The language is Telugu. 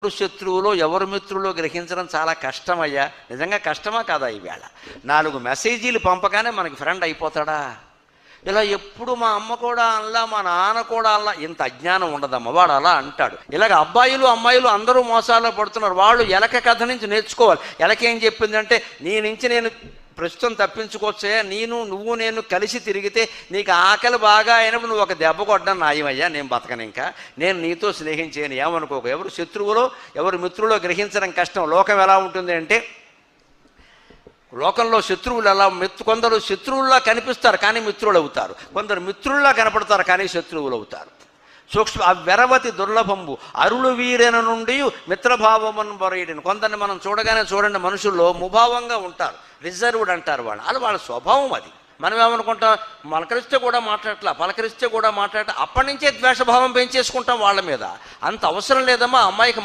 ఎవరు శత్రువులో ఎవరు మిత్రులో గ్రహించడం చాలా కష్టమయ్యా. నిజంగా కష్టమా కాదా? ఈవేళ 4 మెసేజీలు పంపగానే మనకి ఫ్రెండ్ అయిపోతాడా? ఇలా ఎప్పుడు మా అమ్మ కూడా అనలా, మా నాన్న కూడా అనలా. ఇంత అజ్ఞానం ఉండదమ్మ, వాడు అలా అంటాడు. ఇలాగ అబ్బాయిలు అమ్మాయిలు అందరూ మోసాల్లో పడుతున్నారు. వాళ్ళు ఎలక కథ నుంచి నేర్చుకోవాలి. ఎలకేం చెప్పిందంటే, నీ నుంచి నేను ప్రస్తుతం తప్పించుకోవచ్చే, నువ్వు నేను కలిసి తిరిగితే నీకు ఆకలి బాగా అయినప్పుడు నువ్వు ఒక దెబ్బ కొట్టడం నాయమయ్యా, నేను బతకను, ఇంకా నేను నీతో స్నేహించేయను, ఏమనుకోక. ఎవరు శత్రువులో ఎవరు మిత్రులో గ్రహించడం కష్టం. లోకం ఎలా ఉంటుంది అంటే, లోకంలో శత్రువులు ఎలా కొందరు శత్రువుల్లా కనిపిస్తారు కానీ మిత్రులు అవుతారు, కొందరు మిత్రుల్లా కనపడతారు కానీ శత్రువులు అవుతారు. సూక్ష్మ వెరవతి దుర్లభంబు అరుಳು వీరెన నుండి మిత్రభావమును బొరయిడిని. కొందరిని మనం చూడగానే చూడండి, మనుషుల్లో ముభావంగా ఉంటారు, రిజర్వ్డ్ అంటారు వాళ్ళు. అది వాళ్ళ స్వభావం. అది మనం ఏమనుకుంటాం, పలకరిస్తే కూడా మాట్లాడట్లా, అప్పటి నుంచే ద్వేషభావం పెంచేసుకుంటాం వాళ్ళ మీద. అంత అవసరం లేదమ్మా అమ్మాయికి